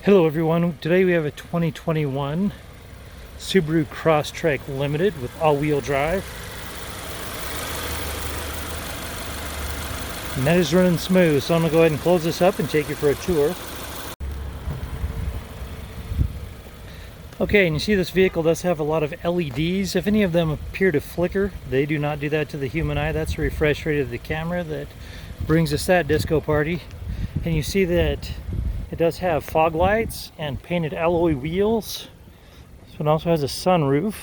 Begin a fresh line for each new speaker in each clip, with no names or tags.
Hello everyone, today we have a 2021 Subaru Crosstrek Limited with all-wheel drive. And that is running smooth, so I'm going to go ahead and close this up and take you for a tour. Okay, and you see this vehicle does have a lot of LEDs. If any of them appear to flicker, they do not do that to the human eye. That's the refresh rate of the camera that brings us that disco party. And you see that it does have fog lights and painted alloy wheels. This one also has a sunroof.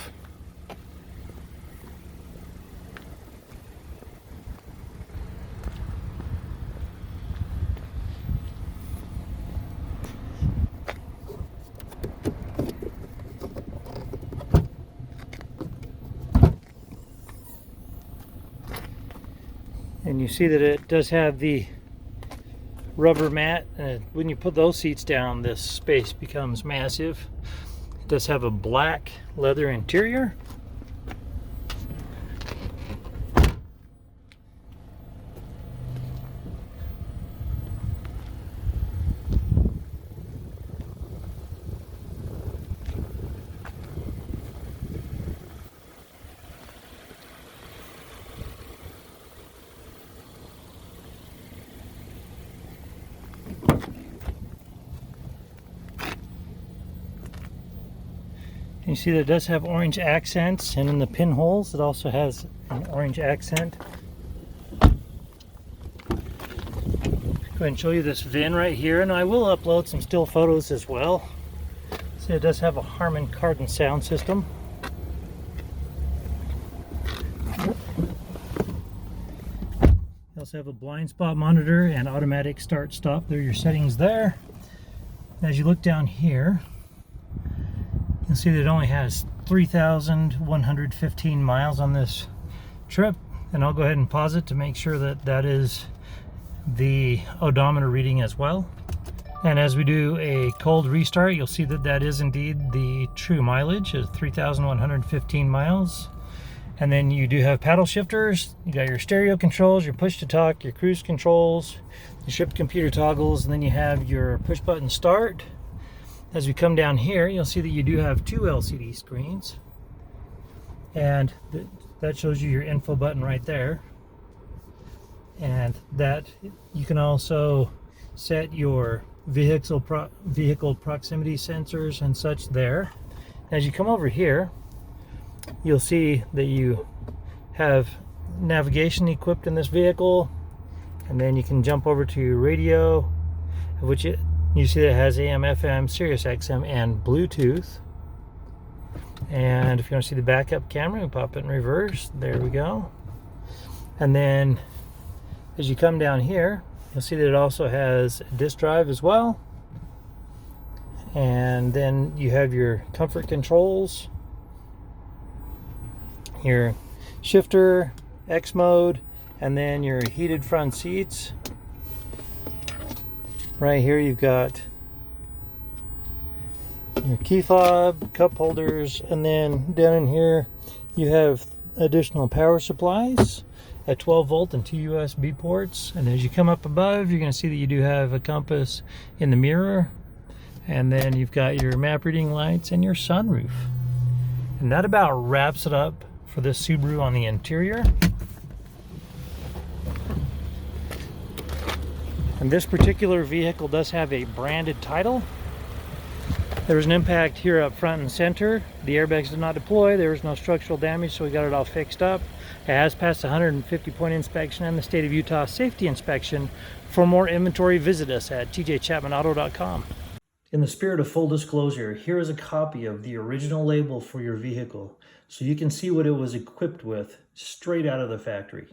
And you see that it does have the rubber mat, and when you put those seats down, this space becomes massive. It does have a black leather interior. You see that it does have orange accents, and in the pinholes it also has an orange accent. Go ahead and show you this VIN right here, and I will upload some still photos as well. See, it does have a Harman Kardon sound system. You also have a blind spot monitor and automatic start stop. There are your settings there. As you look down here, you'll see that it only has 3,115 miles on this trip, and I'll go ahead and pause it to make sure that that is the odometer reading as well. And as we do a cold restart, you'll see that that is indeed the true mileage of 3,115 miles. And then you do have paddle shifters, you got your stereo controls, your push to talk, your cruise controls, your shift computer toggles, and then you have your push button start. As we come down here, you'll see that you do have two LCD screens, and that shows you your info button right there, and that you can also set your vehicle proximity sensors and such there. As you come over here, you'll see that you have navigation equipped in this vehicle, and then you can jump over to your radio, which you see that it has AM, FM, Sirius XM, and Bluetooth. And if you want to see the backup camera, we pop it in reverse. There we go. And then as you come down here, you'll see that it also has a disk drive as well. And then you have your comfort controls, your shifter, X mode, and then your heated front seats. Right here you've got your key fob, cup holders, and then down in here you have additional power supplies at 12 volt and 2 USB ports. And as you come up above, you're going to see that you do have a compass in the mirror, and then you've got your map reading lights and your sunroof. And that about wraps it up for this Subaru on the interior. And this particular vehicle does have a branded title. There was an impact here up front and center. The airbags did not deploy. There was no structural damage, so we got it all fixed up. It has passed the 150-point inspection and the state of Utah safety inspection. For more inventory, visit us at tjchapmanauto.com. In the spirit of full disclosure, here is a copy of the original label for your vehicle, so you can see what it was equipped with straight out of the factory.